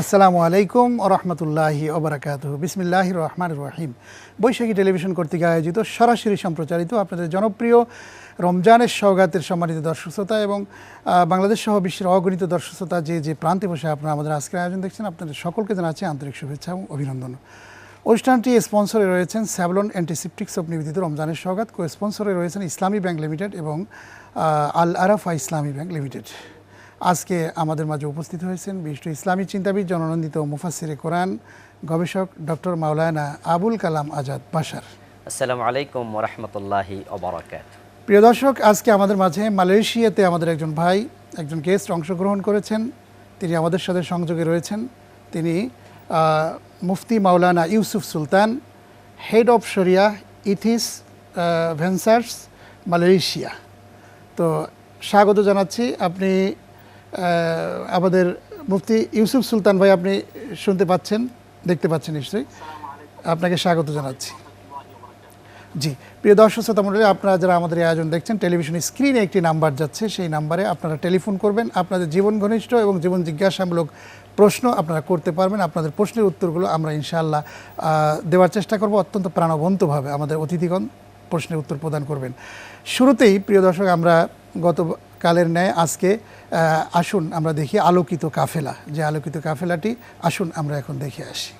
আসসালামু আলাইকুম ওরহমতুল্লাহি ওবরাকাতুহু। বিসমিল্লাহির রহমানির রহিম। বৈশাখী টেলিভিশন কর্তৃক আয়োজিত সরাসরি সম্প্রচারিত আপনাদের জনপ্রিয় রমজানের সওগাতের সম্মানিত দর্শক শ্রোতা এবং বাংলাদেশ সহ বিশ্বের অগণিত দর্শক শ্রোতা যে প্রান্তে বসে আপনারা আমাদের আজকের আয়োজন দেখছেন, আপনাদের সকলকে জানাচ্ছি আন্তরিক শুভেচ্ছা এবং অভিনন্দন। অনুষ্ঠানটি স্পন্সরে রয়েছেন স্যাভলন অ্যান্টিসেপটিক্স অফ নিবেদিত রমজানের সওগাত। কো স্পন্সরে রয়েছেন ইসলামী ব্যাংক লিমিটেড এবং আল আরাফা ইসলামী ব্যাংক লিমিটেড। আজকে আমাদের মাঝে উপস্থিত হয়েছেন বিশিষ্ট ইসলামী চিন্তাবিদ, জননন্দিত মুফাসসিরে কোরআন, গবেষক ডক্টর মাওলানা আবুল কালাম আজাদ বাশার। আসসালামু আলাইকুম ওয়া রাহমাতুল্লাহি ওয়া বারাকাতুহু। প্রিয় দর্শক, আজকে আমাদের মাঝে মালয়েশিয়াতে আমাদের একজন ভাই, একজন গেস্ট অংশগ্রহণ করেছেন। তিনি আমাদের সাথে সংযোগে রয়েছেন। তিনি মুফতি মাওলানা ইউসুফ সুলতান, হেড অফ শরিয়া ইথিস ভেঞ্চার্স মালয়েশিয়া। তো স্বাগত জানাচ্ছি। আপনি আমাদের মুফতি ইউসুফ সুলতান ভাই, আপনি শুনতে পাচ্ছেন, দেখতে পাচ্ছেন নিশ্চয়ই। আপনাকে স্বাগত জানাচ্ছি। জি, প্রিয় দর্শক শ্রোতা মণ্ডলী, আপনারা যারা আমাদের এই আয়োজন দেখছেন, টেলিভিশনের স্ক্রিনে একটি নাম্বার যাচ্ছে, সেই নাম্বারে আপনারা টেলিফোন করবেন। আপনাদের জীবন ঘনিষ্ঠ এবং জীবন জিজ্ঞাসামূলক প্রশ্ন আপনারা করতে পারবেন। আপনাদের প্রশ্নের উত্তরগুলো আমরা ইনশাআল্লাহ দেওয়ার চেষ্টা করব। অত্যন্ত প্রাণবন্তভাবে আমাদের অতিথিগণ প্রশ্নের উত্তর প্রদান করবেন। শুরুতেই প্রিয় দর্শক, আমরা গতকালের ন্যায় আজকে আসুন আমরা দেখি আলোকিত কাফেলা। যে আলোকিত কাফেলাটি আসুন আমরা এখন দেখে আসি।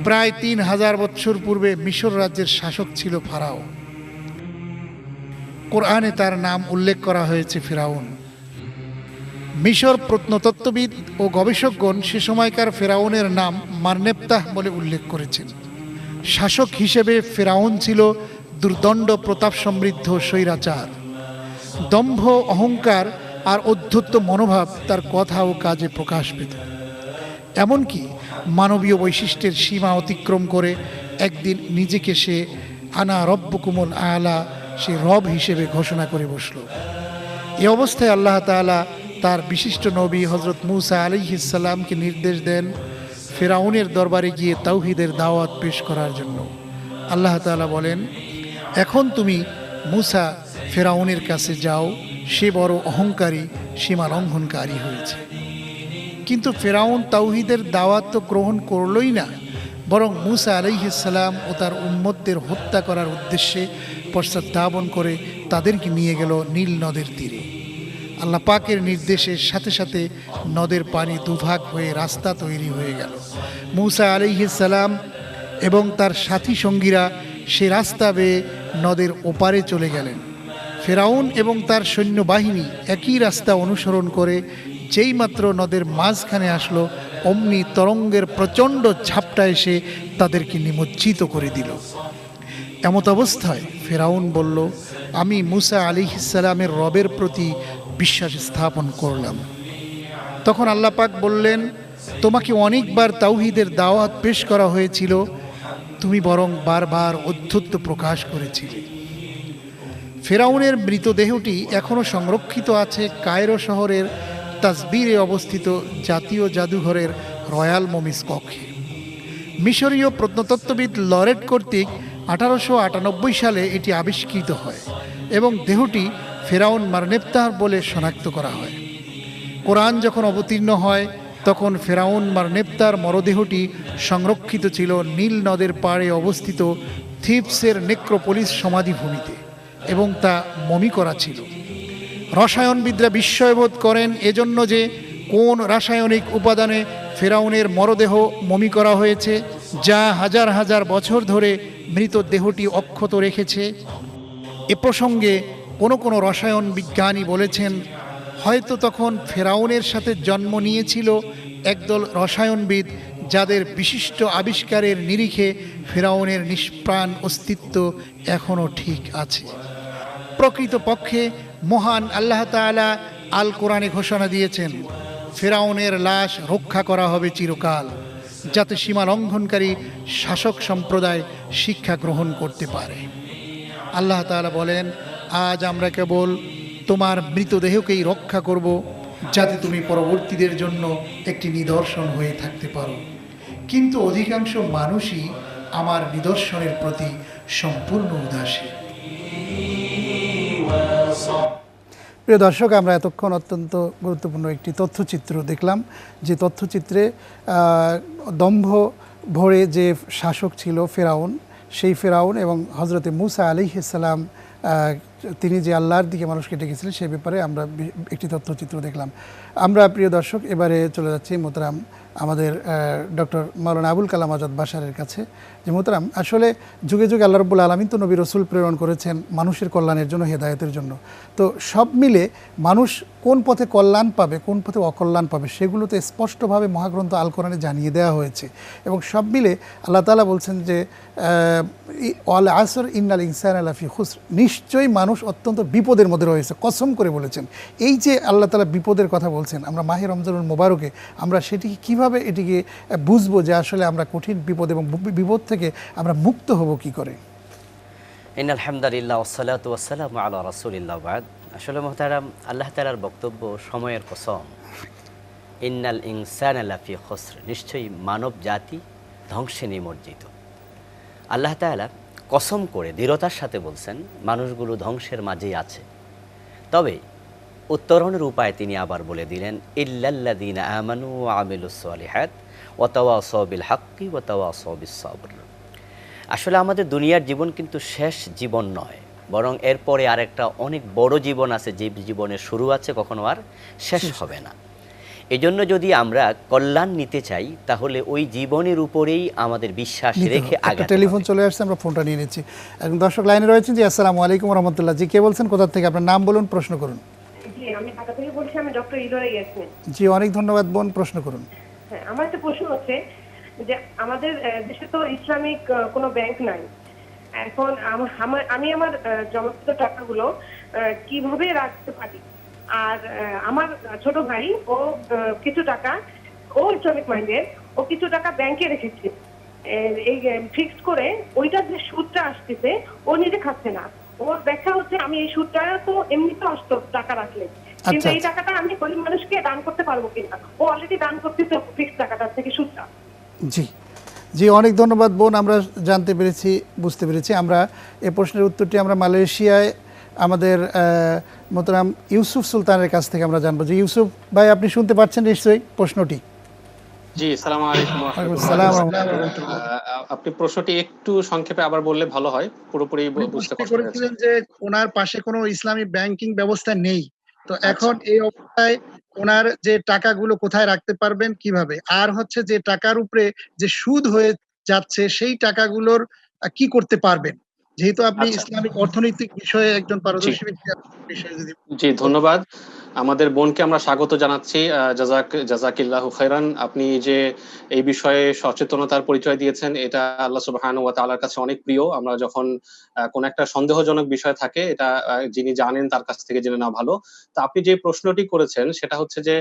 প্রায় ৩,০০০ বৎসর পূর্বে মিশর রাজ্যের শাসক ছিল ফারাও। কোরআনে তার নাম উল্লেখ করা হয়েছে ফিরাউন। মিশর প্রত্নতত্ত্ববিদ ও গবেষকগণ সে সময়কার ফেরাউনের নাম মারনেপ্তাহ বলে উল্লেখ করেছেন। শাসক হিসেবে ফেরাউন ছিল দুর্দণ্ড প্রতাপ সমৃদ্ধ স্বৈরাচার। দম্ভ, অহংকার আর অধ্যত্ত মনোভাব তার কথা ও কাজে প্রকাশ পেত। এমনকি মানবীয় বৈশিষ্ট্যের সীমা অতিক্রম করে একদিন নিজেকে সে আনা রব্বুকুমুল আলা, সে রব হিসেবে ঘোষণা করে বসল। এ অবস্থায় আল্লাহ তাআলা তার বিশিষ্ট নবী হযরত মূসা আলাইহিস সালামকে নির্দেশ দেন ফেরাউনের দরবারে গিয়ে তাওহীদের দাওয়াত পেশ করার জন্য। আল্লাহ তাআলা বলেন, এখন তুমি মূসা ফেরাউনের কাছে যাও, সে বড় অহংকারী, সীমা লঙ্ঘনকারী হয়েছে। কিন্তু ফেরাউন তাওহীদের দাওয়াত তো গ্রহণ করলই না, বরং মূসা আলাইহিস সালাম ও তার উম্মতদের হত্যা করার উদ্দেশ্যে পশ্চাৎধাবন করে তাদেরকে নিয়ে গেল নীল নদের তীরে। আল্লাহ পাকের নির্দেশের সাথে সাথে নদের পানি দুভাগ হয়ে রাস্তা তৈরি হয়ে গেল। মূসা আলাইহিস সালাম এবং তার সাথী সঙ্গীরা সে রাস্তা বেয়ে নদের ওপারে চলে গেলেন। ফেরাউন এবং তার সৈন্যবাহিনী একই রাস্তা অনুসরণ করে যেই মাত্র নদের মাঝখানে আসলো, অমনি তরঙ্গের প্রচণ্ড ঝাপটা এসে তাদেরকে নিমজ্জিত করে দিল। এমত অবস্থায় ফেরাউন বলল, আমি মূসা আলাইহিস সালামের রবের প্রতি বিশ্বাস স্থাপন করলাম। তখন আল্লাহ পাক বললেন, তোমাকে অনেকবার তাওহীদের দাওয়াত পেশ করা হয়েছিল, তুমি বরং বারবার অধ্যত্ত প্রকাশ করেছিলে। ফেরাউনের মৃতদেহটি এখনও সংরক্ষিত আছে কায়রো শহরের তাজবিরে অবস্থিত জাতীয় জাদুঘরের রয়্যাল মমিস কক্ষে। মিশরীয় প্রত্নতত্ত্ববিদ লরেট কর্তৃক 1898 সালে এটি আবিষ্কৃত হয় এবং দেহটি ফেরাউন মারনেপ্তাহ বলে শনাক্ত করা হয়। কোরআন যখন অবতীর্ণ হয় তখন ফেরাউন মারনেপ্তাহর মরদেহটি সংরক্ষিত ছিল নীল নদের পাড়ে অবস্থিত থিবসের নেক্রোপলিস সমাধিভূমিতে এবং তা মমি করা ছিল। রসায়নবিদরা বিস্ময়বোধ করেন এজন্য যে কোন রাসায়নিক উপাদানে ফেরাউনের মরদেহ মমি করা হয়েছে, যা হাজার হাজার বছর ধরে মৃতদেহটি অক্ষত রেখেছে। এ প্রসঙ্গে কোনো রসায়ন বিজ্ঞানী বলেছেন, হয়তো তখন ফেরাউনের সাথে জন্ম নিয়েছিল একদল রসায়নবিদ যাদের বিশিষ্ট আবিষ্কারের নিরিখে ফেরাউনের নিষ্প্রাণ অস্তিত্ব এখনও ঠিক আছে। প্রকৃতপক্ষে মহান আল্লাহ তাআলা আল কোরআনে ঘোষণা দিয়েছেন, ফেরাউনের লাশ রক্ষা করা হবে চিরকাল, যাতে সীমা লঙ্ঘনকারী শাসক সম্প্রদায় শিক্ষা গ্রহণ করতে পারে। আল্লাহ তাআলা বলেন, আজ আমরা কেবল তোমার মৃতদেহকেই রক্ষা করব, যাতে তুমি পরবর্তীদের জন্য একটি নিদর্শন হয়ে থাকতে পারো। কিন্তু অধিকাংশ মানুষই আমার নিদর্শনের প্রতি সম্পূর্ণ উদাসীন। প্রিয় দর্শক, আমরা এতক্ষণ অত্যন্ত গুরুত্বপূর্ণ একটি তথ্যচিত্র দেখলাম, যে তথ্যচিত্রে দম্ভ ভরে যে শাসক ছিল ফেরাউন, সেই ফেরাউন এবং হজরতে মুসা আলাইহিস সালাম তিনি যে আল্লাহর দিকে মানুষকে ডেকেছিলেন সেই ব্যাপারে আমরা একটি তথ্যচিত্র দেখলাম। আমরা প্রিয় দর্শক এবারে চলে যাচ্ছি মোহতারাম আমাদের ডক্টর মাওলানা আবুল কালাম আজাদ বাশারের কাছে। যে মোহতারাম, আসলে যুগে যুগে আল্লাহ রাব্বুল আলামিন তো নবী রসুল প্রেরণ করেছেন মানুষের কল্যাণের জন্য, হেদায়েতের জন্য। তো সব মিলে মানুষ কোন পথে কল্যাণ পাবে, কোন পথে অকল্যাণ পাবে, সেগুলো তো স্পষ্টভাবে মহাগ্রন্থ আল কোরআনে জানিয়ে দেওয়া হয়েছে। এবং সব মিলে আল্লাহ তাআলা বলছেন যে ওয়াল আসর ইন্নাল ইনসানা লাফি খুসর, নিশ্চয়ই মানুষ অত্যন্ত বিপদের মধ্যে রয়েছে, কসম করে বলেছেন। এই যে আল্লাহ তাআলা বিপদের কথা বলছেন, আমরা মাহে রমজানুল মোবারকে আমরা সেটিকে কীভাবে এটিকে বুঝবো যে আসলে আমরা কঠিন বিপদ এবং বিপদ থেকে আমরা মুক্ত হব কি করে? ইন্নাল হামদুলিল্লাহ ওয়াসসালাতু ওয়াসসালামু আলা রাসূলিল্লাহ বাদ। আসলে মুহতারাম, আল্লাহ তাআলার বক্তব্য সময়ের কসম, ইন্নাল ইনসানা লাফি খুসর, নিশ্চয়ই মানব জাতি ধ্বংসে নিমজ্জিত। আল্লাহ তাআলা কসম করে দৃঢ়তার সাথে বলছেন মানুষগুলো ধ্বংসের মাঝেই আছে। তবে উত্তরণের উপায় তিনি আবার বলে দিলেন, ইল্লাল্লাযীনা আমানু ওয়া আমিলুস সালিহাত ওয়া তাওয়াসাউ বিল হাক্কি ওয়া তাওয়াসাউ বিস সাবর। আসলে আমাদের দুনিয়ার জীবন কিন্তু শেষ জীবন নয়, বরং এরপরে আরেকটা অনেক বড় জীবন আছে, যে জীবনের শুরু আছে, কখনো আর শেষ হবে না। এজন্য যদি আমরা কল্যাণ নিতে চাই, তাহলে ওই জীবনের উপরেই আমাদের বিশ্বাস রেখে আগাতে। টেলিফোন চলে আসছে, আমরা ফোনটা নিয়ে নিচ্ছি। একজন দর্শক লাইনে রয়েছেন। জি, আসসালামু আলাইকুম ওয়া রাহমাতুল্লাহ। জি, কে বলছেন, কোথা থেকে? আপনার নাম বলুন, প্রশ্ন করুন। জি, আমি ঢাকা থেকে বলছি। আমি ডক্টর ইলোরা ইয়াসমিন। জি, অনেক ধন্যবাদ বোন, প্রশ্ন করুন। হ্যাঁ, আমার একটা প্রশ্ন হচ্ছে যে আমাদের দেশে তো ইসলামিক কোনো ব্যাংক নাই। এখন আমি আমার জমাকৃত টাকাগুলো কিভাবে রাখতে পারি? আর আমার ছোট ভাই, ও কিছু টাকা, ও ইসলামিক মাইন্ডের, ও কিছু টাকা ব্যাংকে রেখেছে এই ফিক্সড করে। ওইটার যে সুদটা আসতেছে ও নিজে খাচ্ছে না। ওর ব্যাখ্যা হচ্ছে, আমি এই সুদটা তো এমনিতে আসতো টাকা রাখলে, কিন্তু এই টাকাটা আমি গরিব মানুষকে দান করতে পারবো কিনা। ও অলরেডি দান করতেছে ফিক্সড টাকাটার থেকে সুদটা। জি জি, অনেক ধন্যবাদ বোন, আমরা জানতে পেরেছি, বুঝতে পেরেছি। আমরা এই প্রশ্নের উত্তরটি আমরা মালয়েশিয়ায় আমাদের মোহতারাম ইউসুফ সুলতানের কাছ থেকে আমরা জানবো। যে ইউসুফ ভাই, আপনি শুনতে পাচ্ছেন নিশ্চয়ই প্রশ্নটি? জি, আসসালামু আলাইকুম ওয়া রাহমাতুল্লাহ। আপনি প্রশ্নটি একটু সংক্ষেপে আবার বললে ভালো হয়, পুরোপুরি বুঝতে কষ্ট হচ্ছে। যে ওনার পাশে কোনো ইসলামী ব্যাংকিং ব্যবস্থা নেই, তো এখন এই অবস্থায় ওনার যে টাকাগুলো কোথায় রাখতে পারবেন, কিভাবে? আর হচ্ছে যে টাকার উপরে যে সুদ হয়ে যাচ্ছে, সেই টাকাগুলোর কি করতে পারবেন, যেহেতু আপনি ইসলামিক অর্থনৈতিক বিষয়ে একজন পারদর্শী ব্যক্তি, বিষয়ে যদি। জি, ধন্যবাদ। আমাদের বোনকে আমরা স্বাগত জানাচ্ছি। জাযাকিল্লাহু খাইরান। আপনি যে এই বিষয়ে সচেতনতার পরিচয় দিয়েছেন, এটা আল্লাহ সুবহানাহু ওয়া তাআলার কাছে অনেক প্রিয়। আমরা যখন কোন একটা সন্দেহজনক বিষয় থাকে, এটা যিনি জানেন তার কাছ থেকে জেনে নেওয়া ভালো। তো আপনি যে প্রশ্নটি করেছেন সেটা হচ্ছে যে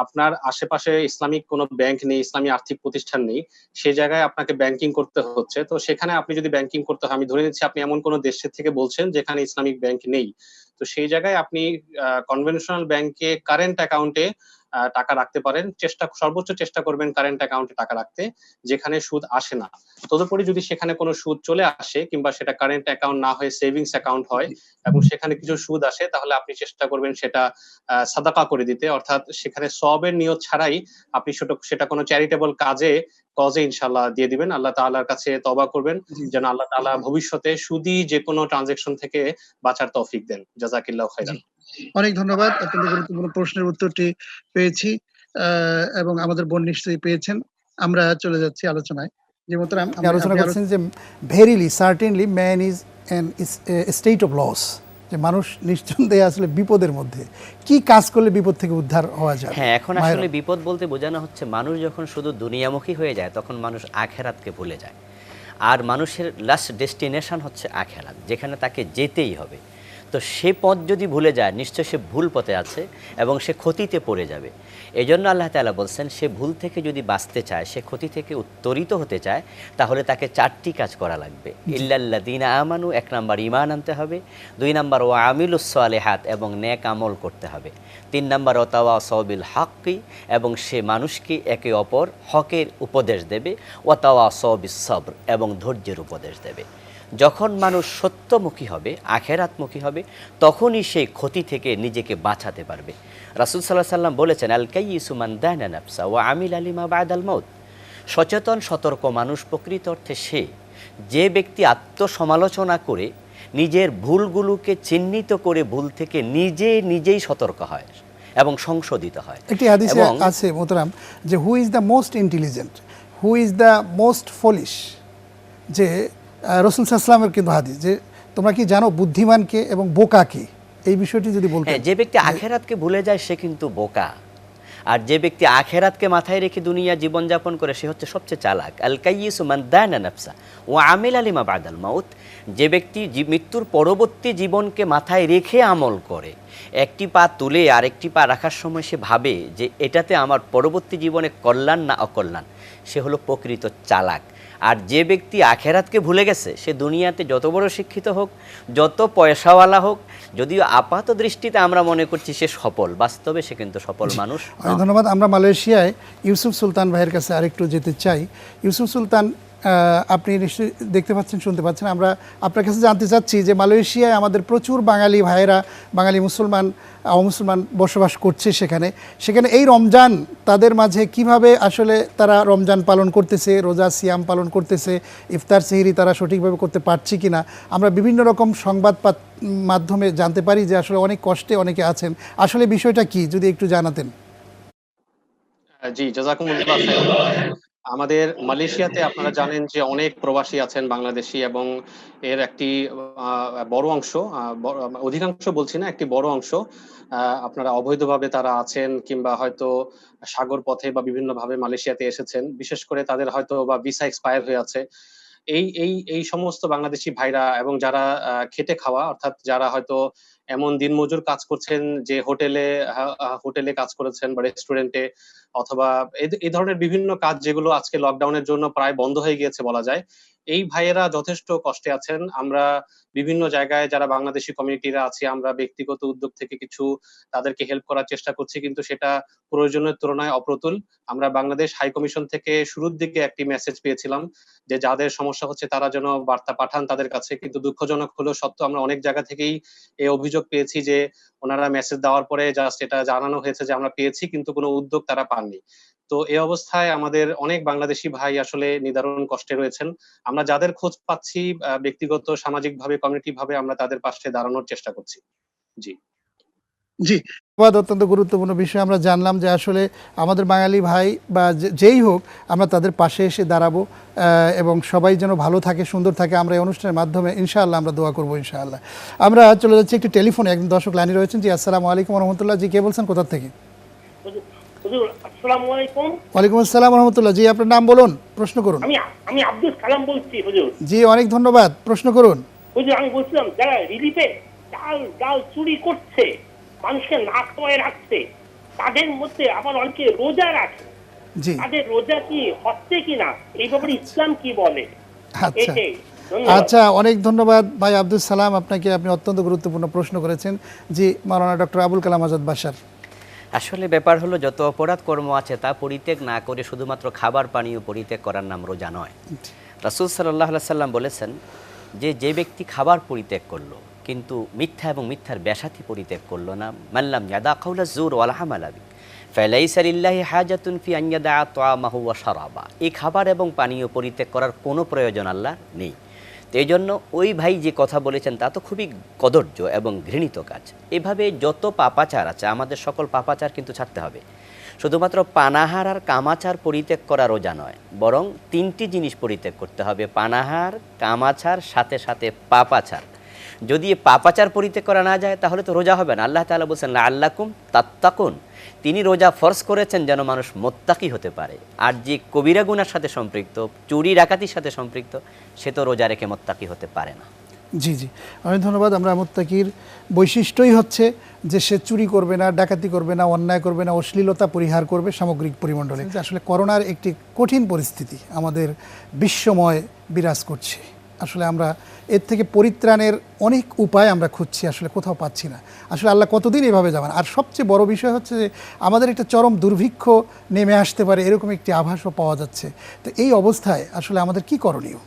আপনার আশেপাশে ইসলামিক কোনো ব্যাংক নেই, ইসলামী আর্থিক প্রতিষ্ঠান নেই, সেই জায়গায় আপনাকে ব্যাংকিং করতে হচ্ছে। তো সেখানে আপনি যদি ব্যাংকিং করতে হয়, আমি ধরে নিচ্ছি আপনি এমন কোনো দেশের থেকে বলছেন যেখানে ইসলামিক ব্যাংক নেই। তো সেই জায়গায় আপনি কনভেনশনাল ব্যাংকে কারেন্ট অ্যাকাউন্টে টাকা রাখতে পারেন। সর্বোচ্চ চেষ্টা করবেন কারেন্ট অ্যাকাউন্টে টাকা রাখতে, যেখানে সুদ আসে না। তদুপরি যদি সেখানে কোনো সুদ চলে আসে, কিংবা সেটা কারেন্ট অ্যাকাউন্ট না হয়ে সেভিংস অ্যাকাউন্ট হয় এবং সেখানে কিছু সুদ আসে, তাহলে আপনি চেষ্টা করবেন সেটা সাদাকা করে দিতে, অর্থাৎ সেখানে সওয়াবের নিয়ত ছাড়াই আপনি সেটা কোনো চ্যারিটেবল কজে ইনশাআল্লাহ দিয়ে দিবেন। আল্লাহ তাআলার কাছে তওবা করবেন যেন আল্লাহ তাআলা ভবিষ্যতে সুদী যে কোনো ট্রানজাকশন থেকে বাঁচার তৌফিক দেন। জাযাকিল্লাহু খাইরান। অনেক ধন্যবাদ। অত্যন্ত গুরুত্বপূর্ণ প্রশ্নের উত্তরটি পেয়েছি এবং আমাদের বোন নিশ্চয়ই পেয়েছেন। আমরা চলে যাচ্ছি আলোচনায়। যে মোহতারাম, আলোচনা করছেন যে verily certainly man is in state of loss, যে মানুষ নিঃসন্দেহে আসলে বিপদের মধ্যে, কি কাজ করলে বিপদ থেকে উদ্ধার হওয়া যায়? হ্যাঁ, এখন আসলে বিপদ বলতে বোঝানো হচ্ছে মানুষ যখন শুধু দুনিয়ামুখী হয়ে যায় তখন মানুষ আখেরাতকে ভুলে যায়। আর মানুষের লাস্ট ডেস্টিনেশন হচ্ছে আখেরাত, যেখানে তাকে যেতেই হবে। তো সে পথ যদি ভুলে যায় নিশ্চয় সে ভুল পথে আছে এবং সে ক্ষতিতে পড়ে যাবে। এই জন্য আল্লাহ তাআলা বলছেন সে ভুল থেকে যদি বাঁচতে চায়, সে ক্ষতি থেকে উত্তরিত হতে চায়, তাহলে তাকে 4টি কাজ করা লাগবে। ইল্লাল্লাযীনা আমানু, 1 নাম্বার ঈমান আনতে হবে, 2 নাম্বার ওয়া আমিলুস সালিহাত এবং নেক আমল করতে হবে, 3 নাম্বার ওয়া তাওয়াসাউ বিল হাক্কি এবং সে মানুষকে একে অপর হকের উপদেশ দেবে, ওয়া তাওয়াসাউ বিস সবর এবং ধৈর্যের উপদেশ দেবে। যখন মানুষ সত্যমুখী হবে, আখেরাতমুখী হবে, তখনই সেই ক্ষতি থেকে নিজেকে বাঁচাতে পারবে। রাসূল সাল্লাল্লাহু আলাইহি ওয়াসাল্লাম বলেছেন, আল কাইয়িসু মান দানা নাফসা ওয়া আমিলা লিমা বাদাল মাউত। সচেতন সতর্ক মানুষ প্রকৃত অর্থে সে, যে ব্যক্তি আত্মসমালোচনা করে নিজের ভুলগুলোকে চিহ্নিত করে ভুল থেকে নিজেই সতর্ক হয় এবং সংশোধিত হয়। একটি হাদিসে আছে মোহতারাম, যে who is the most intelligent, who is the most foolish, যে রাসূল সাল্লাল্লাহু আলাইহি ওয়াসাল্লামের কিন্তু হাদিস, যে তোমরা কি জানো বুদ্ধিমানকে এবং বোকাকে, এই বিষয়টি যদি বলতে। হ্যাঁ, যে ব্যক্তি আখেরাতকে ভুলে যায় সে কিন্তু বোকা, আর যে ব্যক্তি আখেরাতকে মাথায় রেখে দুনিয়া জীবনযাপন করে সে হচ্ছে সবচেয়ে চালাক। আল কাইয়িসু মান দানা নাফসা ওয়া আমিলা লিমা বাদাল মাউত। যে ব্যক্তি মৃত্যুর পরবর্তী জীবনকে মাথায় রেখে আমল করে, একটি পা তুলে আরেকটি পা রাখার সময় সে ভাবে যে এটাতে আমার পরবর্তী জীবনে কল্যাণ না অকল্যাণ, সে হলো প্রকৃত চালাক। আর যে ব্যক্তি আখেরাতকে ভুলে গেছে সে দুনিয়াতে যত বড় শিক্ষিত হোক, যত পয়সাওয়ালা হোক, যদিও আপাত দৃষ্টিতে আমরা মনে করছি সে সফল, বাস্তবে সে কিন্তু সফল মানুষ। ধন্যবাদ। আমরা মালয়েশিয়ায় ইউসুফ সুলতান ভাইয়ের কাছে আরেকটু যেতে চাই। ইউসুফ সুলতান, আপনি নিশ্চয়ই দেখতে পাচ্ছেন, শুনতে পাচ্ছেন। আমরা আপনার কাছে জানতে চাচ্ছি যে মালয়েশিয়ায় আমাদের প্রচুর বাঙালি ভাইয়েরা, বাঙালি মুসলমান, অমুসলমান বসবাস করছে সেখানে এই রমজান তাদের মাঝে কিভাবে আসলে তারা রমজান পালন করতেছে, রোজা সিয়াম পালন করতেছে, ইফতার সেহরি তারা সঠিকভাবে করতে পারছে কিনা, আমরা বিভিন্ন রকম সংবাদ মাধ্যমে জানতে পারি যে আসলে অনেক কষ্টে অনেকে আছেন। আসলে বিষয়টা কি যদি একটু জানাতেন। জি, জাযাকুমুল্লাহ খাইরান। আমাদের মালয়েশিয়াতে আপনারা জানেন যে অনেক প্রবাসী আছেন বাংলাদেশী, এবং এর একটি বড় অংশ, অধিকাংশ বলছি না, একটি বড় অংশ আপনারা অবৈধভাবে তারা আছেন, কিংবা হয়তো সাগর পথে বা বিভিন্নভাবে মালয়েশিয়াতে এসেছেন। বিশেষ করে তাদের হয়তো বা ভিসা এক্সপায়ার হয়ে আছে। এই সমস্ত বাংলাদেশি ভাইরা, এবং যারা খেটে খাওয়া, অর্থাৎ যারা হয়তো এমন দিনমজুর কাজ করছেন যে হোটেলে কাজ করেছেন বা রেস্টুরেন্টে, অথবা এই ধরনের বিভিন্ন কাজ যেগুলো আজকে লকডাউনের জন্য প্রায় বন্ধ হয়ে গিয়েছে বলা যায়, এই ভাইয়েরা যথেষ্ট কষ্টে আছেন। আমরা বিভিন্ন জায়গায় যারা বাংলাদেশি কমিউনিটিরা আছি, আমরা ব্যক্তিগত উদ্যোগ থেকে কিছু তাদেরকে হেল্প করার চেষ্টা করছি, কিন্তু সেটা প্রয়োজনের তুলনায় অপ্রতুল। আমরা বাংলাদেশ হাই কমিশন থেকে শুরুর দিকে একটি মেসেজ পেয়েছিলাম যে যাদের সমস্যা হচ্ছে তারা যেন বার্তা পাঠান তাদের কাছে, কিন্তু দুঃখজনক হলেও সত্য আমরা অনেক জায়গা থেকেই এই অভিযোগ পেয়েছি যে ওনারা মেসেজ দেওয়ার পরে জাস্ট এটা জানানো হয়েছে যে আমরা পেয়েছি, কিন্তু কোনো উদ্যোগ তারা পাননি। তো এই অবস্থায় আমাদের অনেক বাংলাদেশি ভাই আসলে নিদারুণ কষ্টে রয়েছেন। আমরা যাদের খোঁজ পাচ্ছি ব্যক্তিগত, সামাজিকভাবে, কমিউনিটি ভাবে, আমরা তাদের পাশে দাঁড়ানোর চেষ্টা করছি। জি জি, অত্যন্ত গুরুত্বপূর্ণ বিষয় আমরা জানলাম যে আসলে আমাদের বাঙালি ভাই বা যেই হোক, আমরা তাদের পাশে এসে দাঁড়াবো এবং সবাই যেন ভালো থাকে, সুন্দর থাকে। আমরা এই অনুষ্ঠানের মাধ্যমে ইনশাআল্লাহ আমরা দোয়া করবো ইনশাআল্লাহ। আমরা চলে যাচ্ছি একটি টেলিফোনে, একজন দর্শক লাইনে রয়েছেন। জি, আসসালামু আলাইকুম রহমতুল্লাহ। জি, কে বলছেন, কোথা থেকে? আসসালামু আলাইকুম। ওয়ালাইকুম আসসালাম রহমতুল্লাহ। জি, আপনার নাম বলুন, প্রশ্ন করুন। আমি আব্দুল কালাম বলছি হুজুর। জি, অনেক ধন্যবাদ, প্রশ্ন করুন। হুজুর, আমি বলছিলাম যারা রিলিফে ডাল চুরি করছে, মানুষকে না খাওয়ায় রাখছে, তাদের মধ্যে আবার অনেকে রোজা রাখে, জি, তাদের রোজা কি হচ্ছে কিনা, এই ব্যাপারে ইসলাম কি বলে? আচ্ছা আচ্ছা, অনেক ধন্যবাদ ভাই আব্দুল সালাম আপনাকে, আপনি অত্যন্ত গুরুত্বপূর্ণ প্রশ্ন করেছেন। জি, মাওলানা ডক্টর আবুল কালাম আজাদ বাশার। আসলে ব্যাপার হলো যত অপরাধ কর্ম আছে তা পরিত্যাগ না করে শুধুমাত্র খাবার পানীয় পরিত্যাগ করার নাম রোজা নয়। রাসূল সাল্লাল্লাহু আলাইহি সাল্লাম বলেছেন যে ব্যক্তি খাবার পরিত্যাগ করলো কিন্তু মিথ্যা এবং মিথ্যার ব্যাসাতি পরিত্যাগ করলো না, মাল্লাম ইয়াদা কাউলা জুর ওয়াল আমাল বিহি ফালাইসা লিল্লাহি হাজাতুন ফি আন ইয়াদা তাআমাহু ওয়া শারাবা। এই খাবার এবং পানীয় পরিত্যাগ করার কোনো প্রয়োজন আল্লাহর নেই। তো এই জন্য ওই ভাই যে কথা বলেছেন তা তো খুবই কদর্য এবং ঘৃণিত কাজ। এভাবে যত পাপাচার আছে, আমাদের সকল পাপাচার কিন্তু ছাড়তে হবে। শুধুমাত্র পানাহার আর কামাচার পরিত্যাগ করা রোজা নয়, বরং 3টি জিনিস পরিত্যাগ করতে হবে: পানাহার, কামাচার, সাথে সাথে পাপাচার। যদি এ পাপাচার পরিত্যাগ করা না যায় তাহলে তো রোজা হবে না। আল্লাহ তাআলা বলছেন লাআল্লাকুম তাত্তাকুন, তিনি রোজা ফরজ করেছেন যেন মানুষ মোত্তাকি হতে পারে। আর যে কবিরা গুনার সাথে সম্পৃক্ত, চুরি ডাকাতির সাথে সম্পৃক্ত, সে তো রোজা রেখে মোত্তাকি হতে পারে না। জি জি, অনেক ধন্যবাদ। আমরা মুত্তাকির বৈশিষ্ট্যই হচ্ছে যে সে চুরি করবে না, ডাকাতি করবে না, অন্যায় করবে না, অশ্লীলতা পরিহার করবে সামগ্রিক পরিমণ্ডলে। আসলে করোনার একটি কঠিন পরিস্থিতি আমাদের বিশ্বময় বিরাজ করছে। আসলে আমরা এর থেকে পরিত্রাণের অনেক উপায় আমরা খুঁজছি, আসলে কোথাও পাচ্ছি না। আসলে আল্লাহ কতদিন এভাবে যাবেন। আর সবচেয়ে বড় বিষয় হচ্ছে যে আমাদের একটা চরম দুর্ভিক্ষ নেমে আসতে পারে এরকম একটি আভাসও পাওয়া যাচ্ছে। তো এই অবস্থায় আসলে আমাদের কি করণীয়?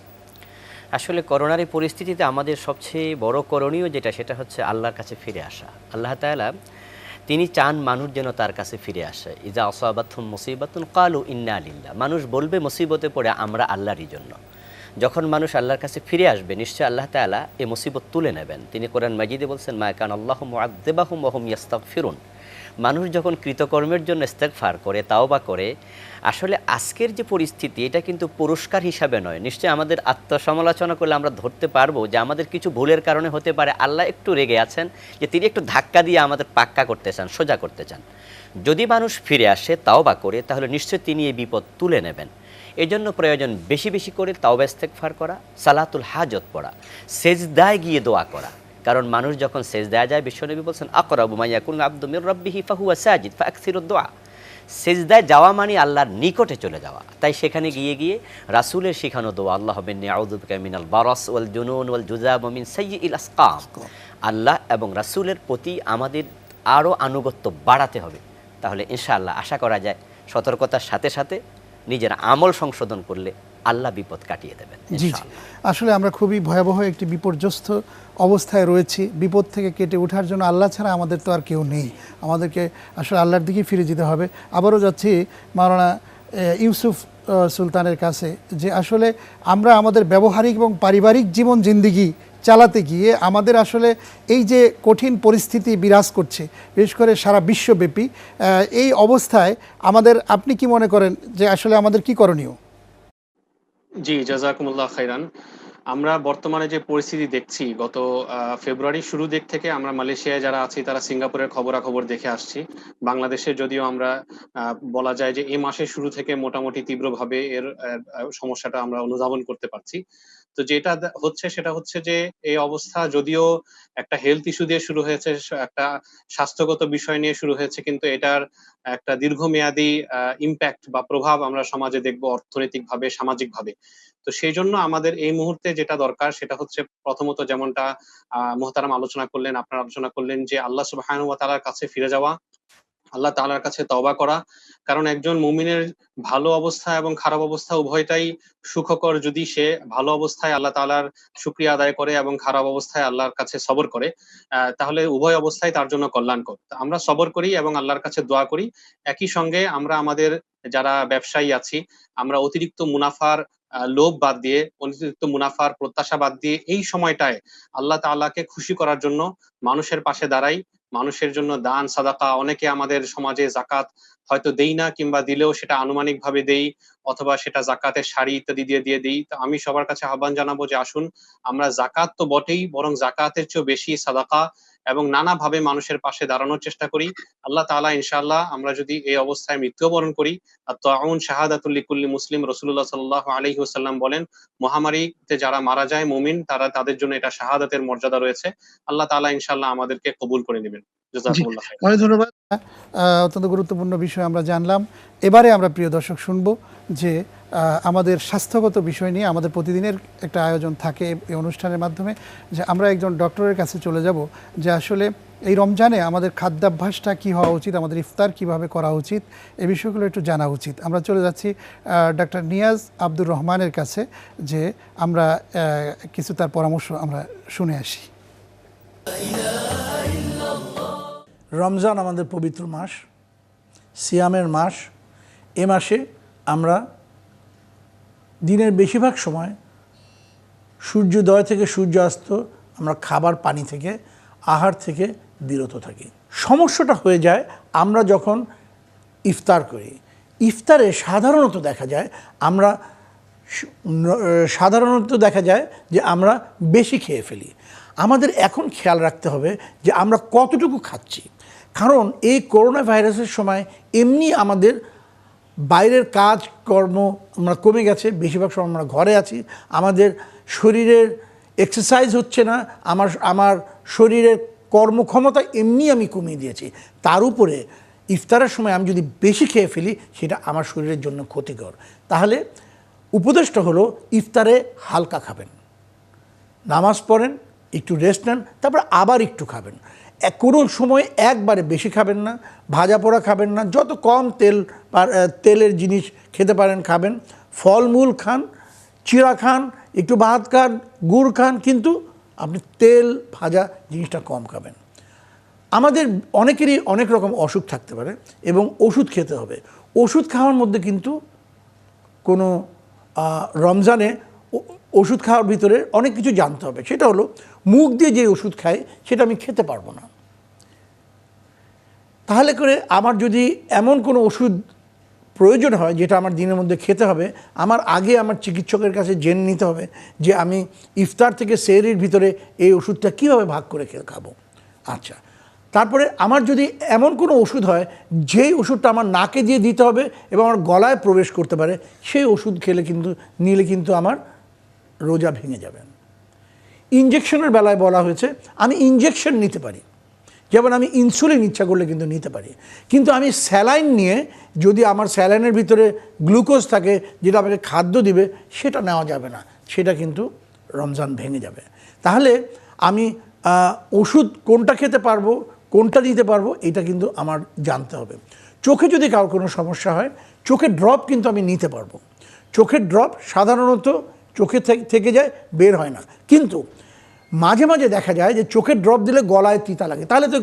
আসলে করোনার এই পরিস্থিতিতে আমাদের সবচেয়ে বড় করণীয় যেটা, সেটা হচ্ছে আল্লাহর কাছে ফিরে আসা। আল্লাহ তাআলা তিনি চান মানুষ যেন তার কাছে ফিরে আসে। ইজা আসাবাতহুম মুসিবাতুন ক্বালু ইন্না লিল্লাহ, মানুষ বলবে মুসিবতে পড়ে আমরা আল্লাহরই জন্য। যখন মানুষ আল্লাহর কাছে ফিরে আসবে নিশ্চয় আল্লাহ তাআলা এই মুসিবত তুলে নেবেন। তিনি কোরআন মাজিদে বলছেন মা কান আল্লাহু মুআযযিবাহুম ওয়া হুম ইস্তাগফিরুন, মানুষ যখন কৃতকর্মের জন্য ইস্তেগফার করে, তাওবা করে, আসলে আজকের যে পরিস্থিতি এটা কিন্তু পুরস্কার হিসাবে নয়। নিশ্চয়ই আমাদের আত্মসমালোচনা করলে আমরা ধরতে পারবো যে আমাদের কিছু ভুলের কারণে হতে পারে আল্লাহ একটু রেগে আছেন, যে তিনি একটু ধাক্কা দিয়ে আমাদের পাক্কা করতে চান, সোজা করতে চান। যদি মানুষ ফিরে আসে তাওবা করে, তাহলে নিশ্চয়ই তিনি এই বিপদ তুলে নেবেন। এই জন্য প্রয়োজন বেশি বেশি করে তাওবা ইস্তেগফার করা, সালাতুল হাজত পড়া, সেজদায় গিয়ে দোয়া করা। কারণ মানুষ যখন সেজদায় যায়, বিশ্বনবী বলছেন আকরাবু মা ইয়াকুনু আবদু মির রাব্বিহি ফাহুয়া সাজিদ ফাকসিরুদ দুআ, সেজদায় যাওয়া মানে আল্লাহর নিকটে চলে যাওয়া। তাই সেখানে গিয়ে গিয়ে রাসূলের শেখানো দোয়া, আল্লাহুম্মা ইন্নী আউযু বিকা মিনাল বারাস ওয়াল জুনুন ওয়াল জুযাম ওয়া মিন সাইয়্যিল আসকাম, আল্লাহ এবং রাসূলের প্রতি আমাদের আরও আনুগত্য বাড়াতে হবে। তাহলে ইনশাআল্লাহ আশা করা যায় সতর্কতার সাথে সাথে নিজের আমল সংশোধন করলে আল্লাহ বিপদ কাটিয়ে দেবেন জি জি, আসলে আমরা খুবই ভয়াবহ একটি বিপর্যস্ত অবস্থায় রয়েছি। বিপদ থেকে কেটে ওঠার জন্য আল্লাহ ছাড়া আমাদের তো আর কেউ নেই। আমাদেরকে আসলে আল্লাহর দিকেই ফিরে যেতে হবে। আবারও যাচ্ছি মাওলানা ইউসুফ সুলতানের কাছে, যে আসলে আমরা আমাদের ব্যবহারিক এবং পারিবারিক জীবন জিন্দিগি চালাতে গিয়ে আমাদের আসলে এই যে কঠিন পরিস্থিতি বিরাজ করছে, বিশেষ করে সারা বিশ্বব্যাপী, এই অবস্থায় আমাদের, আপনি কি মনে করেন যে আসলে আমাদের কি করণীয়? জি, জাযাকুমুল্লাহ খাইরান। আমরা বর্তমানে যে পরিস্থিতি দেখছি, গত ফেব্রুয়ারির শুরু দিক থেকে আমরা মালয়েশিয়ায় যারা আছি তারা সিঙ্গাপুরের খবরাখবর দেখে আসছি। বাংলাদেশে যদিও আমরা বলা যায় যে এই মাসের শুরু থেকে মোটামুটি তীব্রভাবে এর সমস্যাটা আমরা অনুধাবন করতে পারছি। তো যেটা হচ্ছে সেটা হচ্ছে যে এই অবস্থা যদিও একটা হেলথ ইস্যু দিয়ে শুরু হয়েছে, একটা স্বাস্থ্যগত বিষয় নিয়ে শুরু হয়েছে, কিন্তু এটার একটা দীর্ঘমেয়াদী ইমপ্যাক্ট বা প্রভাব আমরা সমাজে দেখব, অর্থনৈতিকভাবে, সামাজিকভাবে। তো সেই জন্য আমাদের এই মুহূর্তে যেটা দরকার সেটা হচ্ছে প্রথমত যেমনটা মোহতারাম আলোচনা করলেন, আপনারা আলোচনা করলেন, যে আল্লাহ সুবহানাহু ওয়া তাআলার কাছে ফিরে যাওয়া, আল্লাহ তাআলার কাছে তওবা করা। কারণ একজন মুমিনের ভালো অবস্থা এবং খারাপ অবস্থা উভয়টাই সুখকর যদি সে ভালো অবস্থায় আল্লাহ তাআলার শুকরিয়া আদায় করে এবং খারাপ অবস্থায় আল্লাহর কাছে সবর করে, তাহলে উভয় অবস্থায় তার জন্য কল্যাণকর। আমরা সবর করি এবং আল্লাহর কাছে দোয়া করি। একই সঙ্গে আমরা আমাদের যারা ব্যবসায়ী আছি, আমরা অতিরিক্ত মুনাফার লোভ বাদ দিয়ে, অতিরিক্ত মুনাফার প্রত্যাশা বাদ দিয়ে এই সময়টায় আল্লাহ তাআলাকে খুশি করার জন্য মানুষের পাশে দাঁড়াই। মানুষের জন্য দান সাদাকা, অনেকে আমাদের সমাজে যাকাত হয়তো দেই না, কিংবা দিলেও সেটা আনুমানিকভাবে দেই, অথবা সেটা যাকাতের শাড়ি ইত্যাদি দিয়ে দিই। তো আমি সবার কাছে আহ্বান জানাবো যে আসুন আমরা যাকাত তো বটেই, বরং যাকাতের চেয়েও বেশি সাদাকা এবং নানাভাবে মানুষের পাশে দাঁড়ানোর চেষ্টা করি। আল্লাহ তাআলা ইনশাআল্লাহ, আমরা যদি এই অবস্থায় মৃত্যুবরণ করি, আত-তাউন শাহাদাতুল লিকুল্লি মুসলিম, রাসূলুল্লাহ সাল্লাল্লাহু আলাইহি ওয়াসাল্লাম বলেন মহামারীতে যারা মারা যায় মুমিন, তাদের জন্য এটা শাহাদাতের মর্যাদা রয়েছে। আল্লাহ তাআলা ইনশাআল্লাহ আমাদেরকে কবুল করে নেবেন। জাযাকুমুল্লাহ খাইর। অনেক ধন্যবাদ। অত্যন্ত গুরুত্বপূর্ণ বিষয় আমরা জানলাম। এবারে আমরা প্রিয় দর্শক শুনবো যে আমাদের স্বাস্থ্যগত বিষয় নিয়ে আমাদের প্রতিদিনের একটা আয়োজন থাকে এই অনুষ্ঠানের মাধ্যমে, যে আমরা একজন ডক্টরের কাছে চলে যাব, যে আসলে এই রমজানে আমাদের খাদ্যাভ্যাসটা কী হওয়া উচিত, আমাদের ইফতার কিভাবে করা উচিত, এই বিষয়গুলো একটু জানা উচিত। আমরা চলে যাচ্ছি ডক্টর নিয়াজ আব্দুর রহমানের কাছে, যে আমরা কিছু তার পরামর্শ আমরা শুনে আসি। রমজান আমাদের পবিত্র মাস, সিয়ামের মাস। এ মাসে আমরা দিনের বেশিরভাগ সময় সূর্যোদয় থেকে সূর্যাস্ত আমরা খাবার, পানি থেকে, আহার থেকে বিরত থাকি। সমস্যাটা হয়ে যায় আমরা যখন ইফতার করি। ইফতারে সাধারণত দেখা যায় যে আমরা বেশি খেয়ে ফেলি। আমাদের এখন খেয়াল রাখতে হবে যে আমরা কতটুকু খাচ্ছি, কারণ এই করোনা ভাইরাসের সময় এমনি আমাদের বাইরের কাজ কর্ম আমরা কমে গেছে, বেশিরভাগ সময় আমরা ঘরে আছি, আমাদের শরীরের এক্সারসাইজ হচ্ছে না, আমার শরীরের কর্মক্ষমতা এমনি আমি কমিয়ে দিয়েছি, তার উপরে ইফতারের সময় আমি যদি বেশি খেয়ে ফেলি সেটা আমার শরীরের জন্য ক্ষতিকর। তাহলে উপদেশটা হলো ইফতারে হালকা খাবেন, নামাজ পড়েন, একটু রেস্ট নেন, তারপর আবার একটু খাবেন। কোনো সময় একবারে বেশি খাবেন না, ভাজা পোড়া খাবেন না, যত কম তেলের জিনিস খেতে পারেন খাবেন, ফলমূল খান, চিড়া খান, একটু ভাত খান, গুড় খান, কিন্তু আপনি তেল ভাজা জিনিসটা কম খাবেন। আমাদের অনেকেরই অনেক রকম অসুখ থাকতে পারে এবং ওষুধ খেতে হবে। ওষুধ খাওয়ার মধ্যে কিন্তু কোনো রমজানে ওষুধ খাওয়ার ভিতরে অনেক কিছু জানতে হবে। সেটা হলো মুখ দিয়ে যে ওষুধ খাই সেটা আমি খেতে পারবো না। তাহলে করে আমার যদি এমন কোনো ওষুধ প্রয়োজন হয় যেটা আমার দিনের মধ্যে খেতে হবে, আমার আগে আমার চিকিৎসকের কাছে জেনে নিতে হবে যে আমি ইফতার থেকে সেহরির ভিতরে এই ওষুধটা কীভাবে ভাগ করে খাবো। আচ্ছা, তারপরে আমার যদি এমন কোনো ওষুধ হয় যেই ওষুধটা আমার নাকে দিয়ে দিতে হবে এবং আমার গলায় প্রবেশ করতে পারে, সেই ওষুধ নিলে কিন্তু আমার রোজা ভেঙে যাবে। ইনজেকশনের বেলায় বলা হয়েছে আমি ইনজেকশন নিতে পারি, যেমন আমি ইনসুলিন ইচ্ছা করলে কিন্তু নিতে পারি, কিন্তু আমি স্যালাইন নিয়ে যদি আমার স্যালাইনের ভিতরে গ্লুকোজ থাকে যেটা আমাকে খাদ্য দিবে, সেটা নেওয়া যাবে না, সেটা কিন্তু রমজান ভেঙে যাবে। তাহলে আমি ওষুধ কোনটা খেতে পারবো, কোনটা দিতে পারবো, এটা কিন্তু আমার জানতে হবে। চোখে যদি কারোর কোনো সমস্যা হয়, চোখের ড্রপ কিন্তু আমি নিতে পারবো। চোখের ড্রপ সাধারণত চোখে থেকে যায়, বের হয় না, কিন্তু মাঝে মাঝে দেখা যায় যে চোখের ড্রপ দিলে গলায় তিতা লাগে, তাহলে তো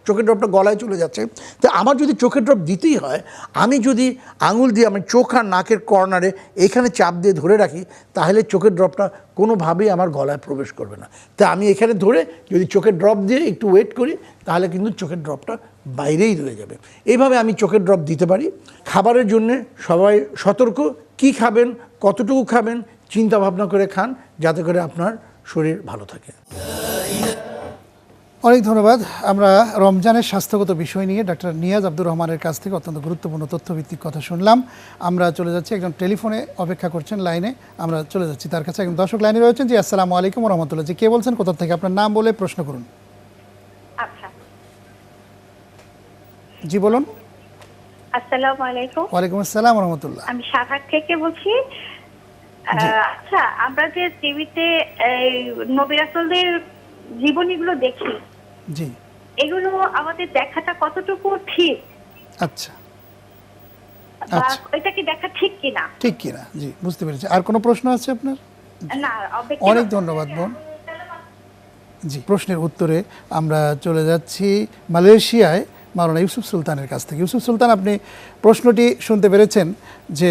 চোখের ড্রপটা গলায় চলে যাচ্ছে। তো আমার যদি চোখের ড্রপ দিতেই হয়, আমি যদি আঙুল দিয়ে আমার চোখ আর নাকের কর্নারে এখানে চাপ দিয়ে ধরে রাখি, তাহলে চোখের ড্রপটা কোনোভাবেই আমার গলায় প্রবেশ করবে না। তা আমি এখানে ধরে যদি চোখের ড্রপ দিয়ে একটু ওয়েট করি, তাহলে কিন্তু চোখের ড্রপটা বাইরেই রয়ে যাবে। এইভাবে আমি চোখের ড্রপ দিতে পারি। খাবারের জন্যে সবাই সতর্ক, কি খাবেন, কতটুকু খাবেন, চিন্তা ভাবনা করে খান, যাতে করে আপনার শরীর ভালো থাকে। অনেক ধন্যবাদ। আমরা রমজানের স্বাস্থ্যগত বিষয় নিয়ে ডাক্তার নিয়াজ আব্দুর রহমানের কাছ থেকে অত্যন্ত গুরুত্বপূর্ণ তথ্যভিত্তিক কথা শুনলাম। আমরা চলে যাচ্ছি, একজন টেলিফোনে অপেক্ষা করছেন লাইনে, আমরা চলে যাচ্ছি তার কাছে। একজন দর্শক লাইনে রয়েছেন। জি, আসসালামু আলাইকুম রহমতুল্লাহ। জি, কে বলছেন, কোথা থেকে? আপনার নাম বলে প্রশ্ন করুন। আচ্ছা, জি বলুন। আসসালামু আলাইকুম। ওয়ালাইকুম আসসালাম রহমতুল্লাহ। আমি সাভার থেকে বলছি। আচ্ছা, আমরা যে টিভিতে নবী রাসূলদের জীবনীগুলো দেখি, জি, এগুলো আমাদের দেখাটা কতটুকু ঠিক? আচ্ছা বা আচ্ছা, এটা কি দেখা ঠিক কিনা? ঠিক কিনা, জি বুঝতে পেরেছি। আর কোনো প্রশ্ন আছে আপনার? না, অনেক ধন্যবাদ বোন। জি, প্রশ্নের উত্তরে আমরা চলে যাচ্ছি মালয়েশিয়ায় মাওলানা ইউসুফ সুলতানের কাছ থেকে। ইউসুফ সুলতান, আপনি প্রশ্নটি শুনতে পেরেছেন যে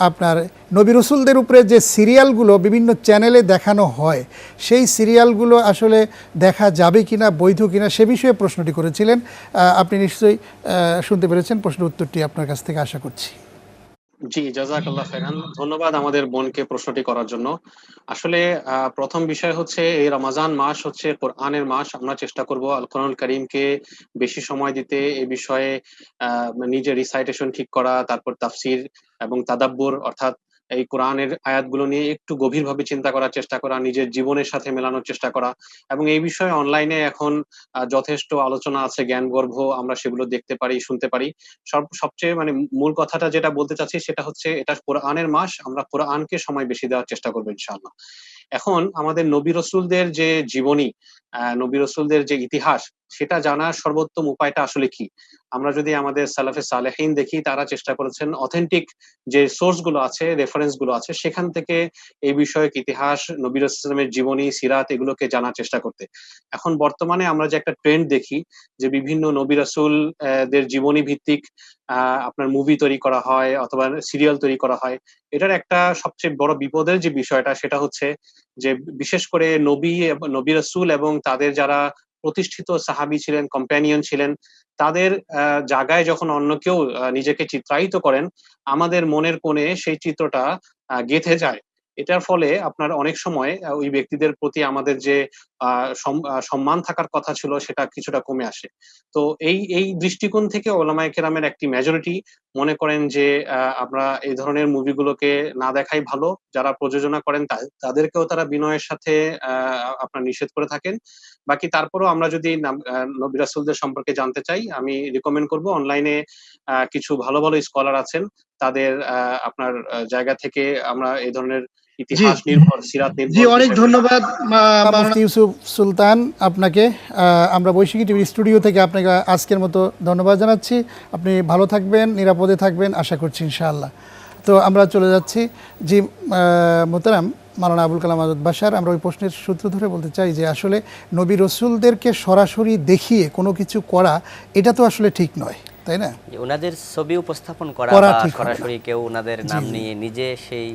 আপনার নবী রসুলদের উপরে যে সিরিয়ালগুলো বিভিন্ন চ্যানেলে দেখানো হয়, সেই সিরিয়ালগুলো আসলে দেখা যাবে কিনা, বৈধ কিনা, সে বিষয়ে প্রশ্নটি করেছিলেন। আপনি নিশ্চয়ই শুনতে পেরেছেন। প্রশ্নের উত্তরটি আপনার কাছ থেকে আশা করছি। জি, জাযাকাল্লাহ খাইরান। ধন্যবাদ আমাদের বোনকে প্রশ্নটি করার জন্য। আসলে প্রথম বিষয় হচ্ছে এই রমাজান মাস হচ্ছে কোরআনের মাস। আমরা চেষ্টা করব আল কোরআনুল কারীমকে বেশি সময় দিতে, এই বিষয়ে নিজের রিসাইটেশন ঠিক করা, তারপর তাফসির এবং তাদাব্বুর, অর্থাৎ এই কোরআনের আয়াতগুলো নিয়ে একটু গভীরভাবে চিন্তা করার চেষ্টা করা, নিজের জীবনের সাথে মেলানোর চেষ্টা করা। এবং এই বিষয়ে অনলাইনে এখন যথেষ্ট আলোচনা আছে, জ্ঞানগর্ভ, আমরা সেগুলো দেখতে পারি, শুনতে পারি। সবচেয়ে মানে মূল কথাটা যেটা বলতে চাচ্ছি সেটা হচ্ছে এটা কোরআনের মাস, আমরা কোরআনকে সময় বেশি দেওয়ার চেষ্টা করবো ইনশাআল্লাহ। এখন আমাদের নবী রসুলদের যে জীবনী, নবী রসুলদের যে ইতিহাস, সেটা জানার সর্বোত্তম উপায়টা আসলে কি? আমরা যদি আমাদের সালাফে সালেহিন দেখি, তারা চেষ্টা করেছেন অথেন্টিক যে সোর্স গুলো আছে, রেফারেন্স গুলো আছে, সেখান থেকে এই বিষয়ক ইতিহাস, নবী রাসূলের জীবনী, সিরাত, এগুলোকে জানার চেষ্টা করতে। এখন বর্তমানে আমরা যে একটা ট্রেন্ড দেখি যে বিভিন্ন নবী রাসূল দের জীবনী ভিত্তিক আপনার মুভি তৈরি করা হয় অথবা সিরিয়াল তৈরি করা হয়। এটার একটা সবচেয়ে বড় বিপদের যে বিষয়টা, সেটা হচ্ছে যে বিশেষ করে নবী রাসূল এবং তাদের যারা প্রতিষ্ঠিত সাহাবী ছিলেন, কম্প্যানিয়ন ছিলেন, তাদের জায়গায় যখন অন্য কেউ নিজেকে চিত্রায়িত করেন, আমাদের মনের কোণে সেই চিত্রটা গেঁথে যায় এটার ফলে আপনার অনেক সময় ওই ব্যক্তিদের প্রতি আমাদের যে সম্মান থাকার কথা ছিল সেটা কিছুটা কমে আসে। তো এই দৃষ্টিকোণ থেকে ওলামায়ে কেরামের একটি মেজরিটি মনে করেন যে আমরা এই ধরনের মুভিগুলোকে না দেখাই ভালো। যারা প্রযোজনা করেন তাদেরকেও তারা বিনয়ের সাথে আপনার নিষেধ করে থাকেন। বাকি তারপরেও আমরা যদি নবী রাসূলদের সম্পর্কে জানতে চাই, আমি রিকমেন্ড করব অনলাইনে কিছু ভালো ভালো স্কলার আছেন, তাদের আপনার জায়গা থেকে আমরা এই ধরনের ইতিহাস নির্ভর, সিরাত জি, নির্ভর অনেক বিষয়গুলো ধন্যবাদ মুফতি ইউসুফ সুলতান আপনাকে। আমরা বৈশাখী টিভি স্টুডিও থেকে আপনাকে আজকের মতো ধন্যবাদ জানাচ্ছি। আপনি ভালো থাকবেন, নিরাপদে থাকবেন আশা করছি ইনশাআল্লাহ। তো আমরা চলে যাচ্ছি। জি মোহতারাম মাওলানা আবুল কালাম আজাদ বাশার, আমরা ওই প্রশ্নের সূত্র ধরে বলতে চাই যে আসলে নবী রসুলদেরকে সরাসরি দেখিয়ে কোনো কিছু করা এটা তো আসলে ঠিক নয়, তাই না? ওনাদের ছবি উপস্থাপন করা করা বা ঠিক হবে না। সরাসরি কেউ ওনাদের নাম নিয়ে নিজে সেই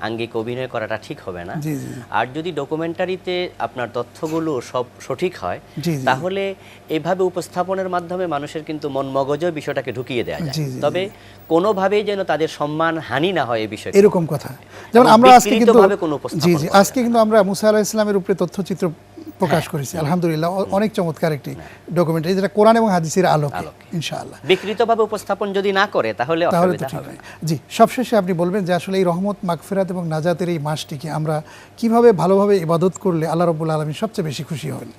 আঙ্গিক অভিনয় করাটা ঠিক হবে না। জি, জি। আর যদি ডকুমেন্টারিতে আপনার তথ্যগুলো সব সঠিক হয়, জি, জি। তাহলে এইভাবে উপস্থাপনের মাধ্যমে মানুষের কিন্তু মন মগজে বিষয়টাকে ঢুকিয়ে দেওয়া যায়। জি, জি, তবে কোনোভাবেই যেন তাদের সম্মান হানি না হয় এই বিষয়ে এরকম কথা। যেমন আমরা আজকে কিন্তু বিকৃতভাবে কোনো উপস্থাপন জি জি করা আজকে কিন্তু আমরা মুসা আলাইহিস সালামের উপরে তথ্যচিত্র প্রকাশ করেছি আলহামদুলিল্লাহ। অনেক চমৎকার একটি ডকুমেন্টারি যেটা কোরআন এবং হাদিসের আলোকে ইনশাআল্লাহ। বিকৃতভাবে উপস্থাপন যদি না করে তাহলে তাহলে তো অসুবিধা ঠিক হবে। নয়। জি, সবশেষে আপনি বলবেন যে আসলে এই রহমত, মাগফিরাত এবং নাজাতের এই মাসটিকে আমরা কিভাবে ভালোভাবে ইবাদত করলে আল্লাহ রাব্বুল আলামিন সবচেয়ে বেশি খুশি হবেন?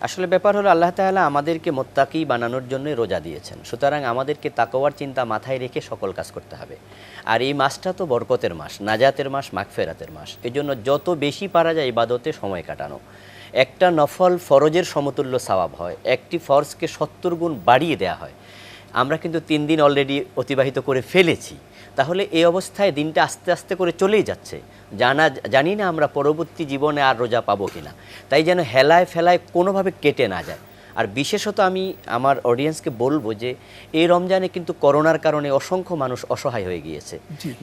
আসলে ব্যাপার হলো আল্লাহ তাআলা আমাদেরকে মুত্তাকি বানানোর জন্য রোজা দিয়েছেন। সুতরাং আমাদেরকে তাকওয়ার চিন্তা মাথায় রেখে সকল কাজ করতে হবে। আর এই মাসটা তো বরকতের মাস, নাজাতের মাস, মাগফিরাতের মাস। এজন্য যত বেশি পারা যায় ইবাদতে সময় কাটানো। একটা নফল ফরজের সমতুল্য সওয়াব হয়, একটি ফরজকে 70 গুণ বাড়িয়ে দেয়া হয়। আমরা কিন্তু 3 দিন অলরেডি অতিবাহিত করে ফেলেছি। তাহলে এই অবস্থায় দিনটা আস্তে আস্তে করে চলেই যাচ্ছে, জানি না আমরা পরবর্তী জীবনে আর রোজা পাবো কিনা। তাই যেন হেলায় ফেলায় কোনোভাবে কেটে না যায়। আর বিশেষত আমি আমার অডিয়েন্সকে বলবো যে এই রমজানে কিন্তু করোনার কারণে অসংখ্য মানুষ অসহায় হয়ে গিয়েছে।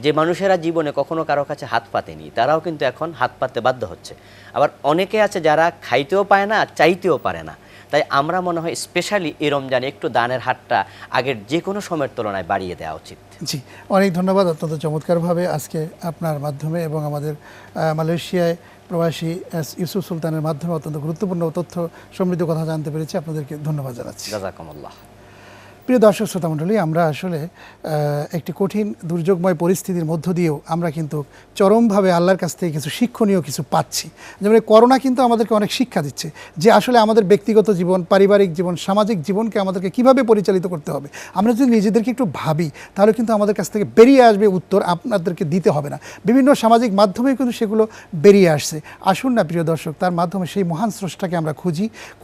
যে মানুষেরা জীবনে কখনো কারো কাছে হাত পাতেনি, তারাও কিন্তু এখন হাত পাততে বাধ্য হচ্ছে। আবার অনেকে আছে যারা খাইতেও পায় না, চাইতেও পারে না। তাই আমরা মনে হয় স্পেশালি এই রমজানে একটু দানের হাতটা আগের যে কোনো সময়ের তুলনায় বাড়িয়ে দেওয়া উচিত। জি, অনেক ধন্যবাদ। অত্যন্ত চমৎকারভাবে আজকে আপনার মাধ্যমে এবং আমাদের মালয়েশিয়ায় প্রবাসী ইউসুফ সুলতানের মাধ্যমে অত্যন্ত গুরুত্বপূর্ণ তথ্য সমৃদ্ধ কথা জানতে পেরেছি। আপনাদেরকে ধন্যবাদ জানাচ্ছি। জাযাকুমুল্লাহ। প্রিয় দর্শক শ্রোতা মণ্ডলী, আমরা আসলে একটি কঠিন দুর্যোগময় পরিস্থিতির মধ্য দিয়েও আমরা কিন্তু চরমভাবে আল্লাহর কাছ থেকে কিছু শিক্ষণীয় কিছু পাচ্ছি। যেমন এই করোনা কিন্তু আমাদেরকে অনেক শিক্ষা দিচ্ছে যে আসলে আমাদের ব্যক্তিগত জীবন, পারিবারিক জীবন, সামাজিক জীবনকে আমাদেরকে কিভাবে পরিচালিত করতে হবে। আমরা যদি নিজেদেরকে একটু ভাবি তাহলে কিন্তু আমাদের কাছ থেকে বেরিয়ে আসবে উত্তর, আপনাদেরকে দিতে হবে না। বিভিন্ন সামাজিক মাধ্যমে কিন্তু সেগুলো বেরিয়ে আসছে। আসুন না প্রিয় দর্শক, তার মাধ্যমে সেই মহান স্রষ্টাকে আমরা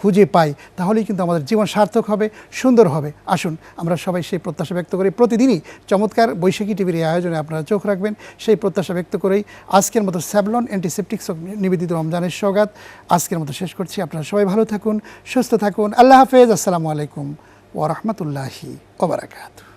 খুঁজে পাই, তাহলেই কিন্তু আমাদের জীবন সার্থক হবে, সুন্দর হবে। আসুন আমরা সবাই সেই প্রত্যাশা ব্যক্ত করি। প্রতিদিনই চমৎকার বৈশাখী টিভির এই আয়োজনে আপনারা চোখ রাখবেন, সেই প্রত্যাশা ব্যক্ত করেই আজকের মতো স্যাভলন অ্যান্টিসেপটিক্স নিবেদিত রমজানের সওগাত আজকের মতো শেষ করছি। আপনারা সবাই ভালো থাকুন, সুস্থ থাকুন। আল্লাহ হাফেজ। আসসালামু আলাইকুম ওয়া রাহমাতুল্লাহি ওয়া বারাকাতুহু।